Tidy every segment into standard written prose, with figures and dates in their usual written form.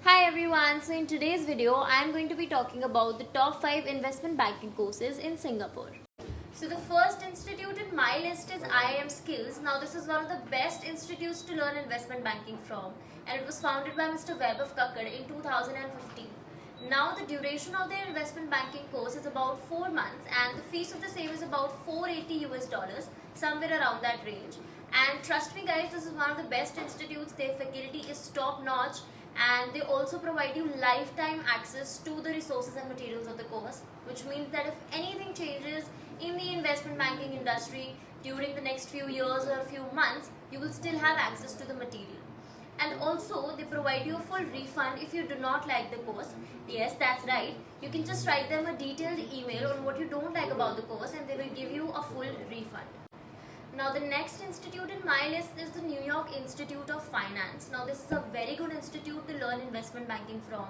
Hi everyone, so in today's video I am going to be talking about the top 5 investment banking courses in Singapore. So the first institute in my list is IIM Skills. Now this is one of the best institutes to learn investment banking from, and it was founded by Mr. Webb of Kakkad in 2015. Now the duration of their investment banking course is about 4 months and the fees of the same is about $480, somewhere around that range. And trust me guys, this is one of the best institutes. Their faculty is top notch and they also provide you lifetime access to the resources and materials of the course, which means that if anything changes in the investment banking industry during the next few years or a few months, you will still have access to the material. And also they provide you a full refund if you do not like the course. Yes, that's right, you can just write them a detailed email on what you don't like about the course and they will give you a full refund. Now the next institute in my list is the New York Institute of Finance. Now this is a very good institute to learn investment banking from,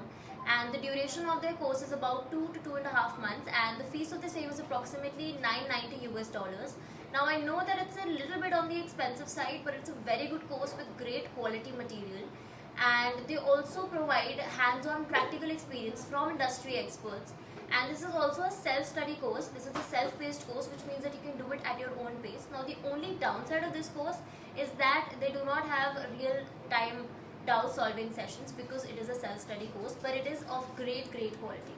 and the duration of their course is about 2 to 2.5 months and the fees of the same is approximately $990. Now I know that it's a little bit on the expensive side, but it's a very good course with great quality material, and they also provide hands-on practical experience from industry experts. And this is also a self-study course. This is a self-paced course, which means that you can do it at your own pace. Now the only downside of this course is that they do not have real-time doubt solving sessions because it is a self-study course, but it is of great quality.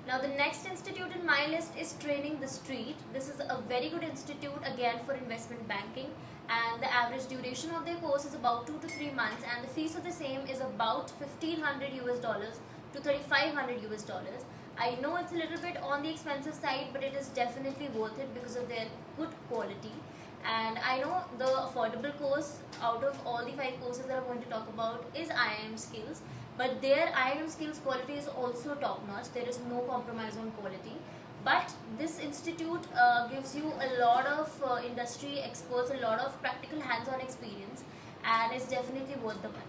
Now the next institute in my list is Training the Street. This is a very good institute again for investment banking, and the average duration of their course is about 2 to 3 months and the fees of the same is about $1,500 to $3,500. I know it's a little bit on the expensive side, but it is definitely worth it because of their good quality. And I know the affordable course out of all the 5 courses that I'm going to talk about is IIM Skills, but their IIM Skills quality is also top notch. There is no compromise on quality. But this institute gives you a lot of industry experts, a lot of practical hands-on experience, and is definitely worth the money.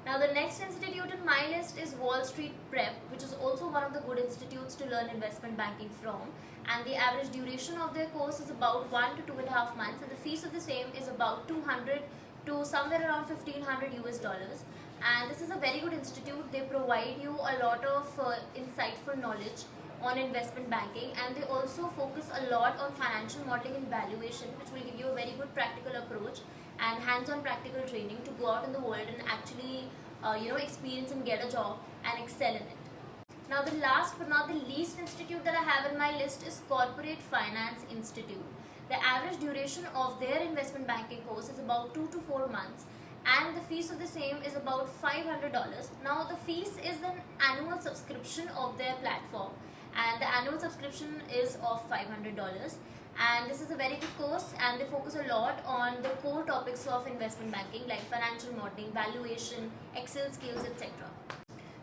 Now the next institute in my list is Wall Street Prep, which is also one of the good institutes to learn investment banking from, and the average duration of their course is about 1 to 2.5 months and the fees of the same is about $200 to somewhere around $1,500. And this is a very good institute. They provide you a lot of insightful knowledge on investment banking, and they also focus a lot on financial modeling and valuation, which will give you a very good practical approach and hands-on practical training to go out in the world and actually experience and get a job and excel in it. Now the last but not the least institute that I have in my list is Corporate Finance Institute. The average duration of their investment banking course is about 2 to 4 months and the fees of the same is about $500. Now the fees is an annual subscription of their platform, and the annual subscription is of $500. And this is a very good course and they focus a lot on the core topics of investment banking like financial modeling, valuation, Excel skills, etc.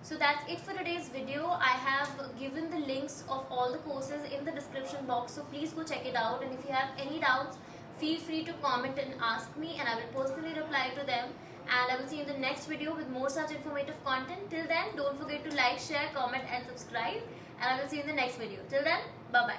So that's it for today's video. I have given the links of all the courses in the description box, so please go check it out, and if you have any doubts, feel free to comment and ask me and I will personally reply to them. And I will see you in the next video with more such informative content. Till then, don't forget to like, share, comment and subscribe, and I will see you in the next video. Till then, bye bye.